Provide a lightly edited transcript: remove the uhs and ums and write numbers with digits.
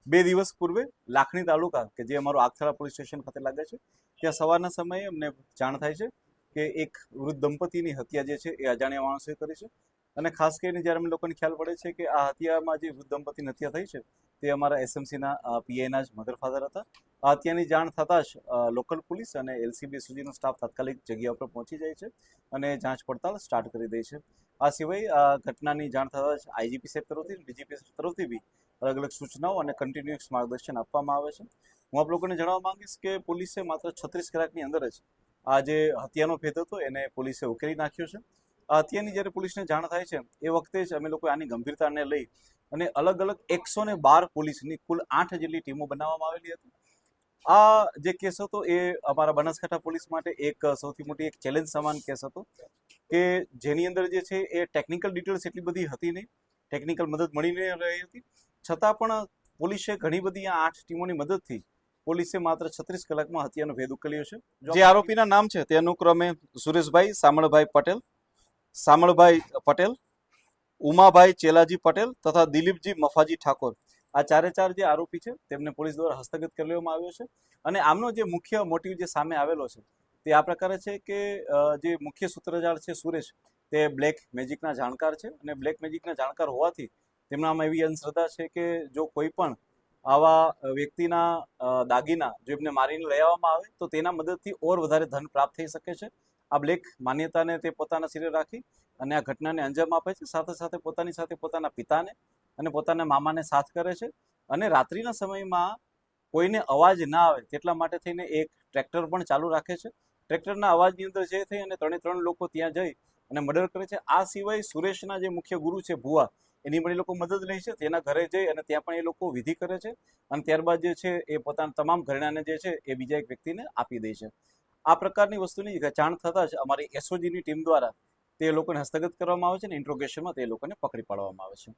2 દિવસ પૂર્વે લાખણી તાલુકા કે જે અમારું આગથળા પોલીસ સ્ટેશન ખાતે લાગે છે ત્યાં સવારના સમયે અમને જાણ થાય છે કે એક વૃદ્ધ દંપતીની હત્યા જે છે એ અજાણ્યા માણસોએ કરી છે અને ખાસ કરીને જ્યારે અમને લોકોને ખ્યાલ પડે છે કે આ હત્યામાં જે વૃદ્ધ દંપતીની હત્યા થઈ છે તે અમારા એસએમસીના પીઆઈના જ મધર ફાધર હતા. આ હત્યાની જાણ થતાં જ લોકલ પોલીસ અને એલસીબી એસઓજીનો સ્ટાફ તાત્કાલિક જગ્યા ઉપર પહોંચી જાય છે અને જાંચ પડતાલ સ્ટાર્ટ કરી દે છે. આ સિવાય આ ઘટનાની જાણ થતાં જ આઈજીપી સાહેબ તરફથી ડીજીપી તરફથી બી અલગ અલગ સૂચનાઓ અને કન્ટિન્યુઅસ માર્ગદર્શન આપવામાં આવે છે. હું આપ લોકોને જણાવવા માંગીશ કે પોલીસે માત્ર 36 કલાકની અંદર જ આ જે હત્યાનો ભેદ હતો એને પોલીસે ઉકેલી નાખ્યો છે. આ હત્યાની જ્યારે પોલીસને જાણ થાય છે એ વખતે જ અમે લોકો આની ગંભીરતાને લઈ અને અલગ અલગ 112 પોલીસની કુલ 8 જેટલી ટીમો બનાવવામાં આવેલી હતી. આ જે કેસ હતો એ અમારા બનાસકાંઠા પોલીસ માટે એક સૌથી મોટી એક ચેલેન્જ સમાન કેસ હતો કે જેની અંદર જે છે એ ટેકનિકલ ડિટેલ્સ એટલી બધી હતી નહીં, ટેકનિકલ મદદ મળી નહીં રહી હતી, છતાં પણ પોલીસે ઘણી બધી આ 8 ટીમોની મદદથી પોલીસે માત્ર 36 કલાકમાં હત્યાનો ભેદ ઉકેલ્યો છે. જે આરોપીના નામ છે તે અનુક્રમે સુરેશભાઈ સામળભાઈ પટેલ, સામળભાઈ પટેલ, ઉમાભાઈ ચેલાજી પટેલ તથા દિલીપજી મફાજી ઠાકોર, આ ચારે ચાર જે આરોપી છે તેમને પોલીસ દ્વારા હસ્તગત કરી લેવામાં આવ્યો છે. અને આમનો જે મુખ્ય મોટિવ જે સામે આવેલો છે તે આ પ્રકારે છે કે જે મુખ્ય સૂત્રધાર છે સુરેશ, તે બ્લેક મેજિકના જાણકાર છે અને બ્લેક મેજિકના જાણકાર હોવાથી તેમનામાં એવી અંધશ્રદ્ધા છે કે જો કોઈ પણ આવા વ્યક્તિના દાગીના જો એમને મારીને લઈ આવવામાં આવે તો તેના મદદથી ઓર વધારે ધન પ્રાપ્ત થઈ શકે છે. આ બ્લેક માન્યતાને તે પોતાના શિરે રાખી અને આ ઘટનાને અંજામ આપે છે. સાથે સાથે પોતાની સાથે પોતાના પિતાને અને પોતાના મામાને સાથ કરે છે અને રાત્રિના સમયમાં કોઈને અવાજ ના આવે તેટલા માટે થઈને એક ટ્રેક્ટર પણ ચાલુ રાખે છે. ટ્રેક્ટરના અવાજની અંદર જે થઈ અને 3 લોકો ત્યાં જઈ અને મર્ડર કરે છે. આ સિવાય સુરેશના જે મુખ્ય ગુરુ છે ભુવા, એની પણ એ લોકો મદદ લે છે. તેના ઘરે જઈ અને ત્યાં પણ એ લોકો વિધિ કરે છે અને ત્યારબાદ જે છે એ પોતાના તમામ ઘરેણાને જે છે એ બીજા એક વ્યક્તિને આપી દે છે. આ પ્રકારની વસ્તુની જાણ થતાં જ અમારી એસઓજીની ટીમ દ્વારા તે લોકોને હસ્તગત કરવામાં આવે છે અને ઇન્ટ્રોગેશનમાં તે લોકોને પકડી પાડવામાં આવે છે.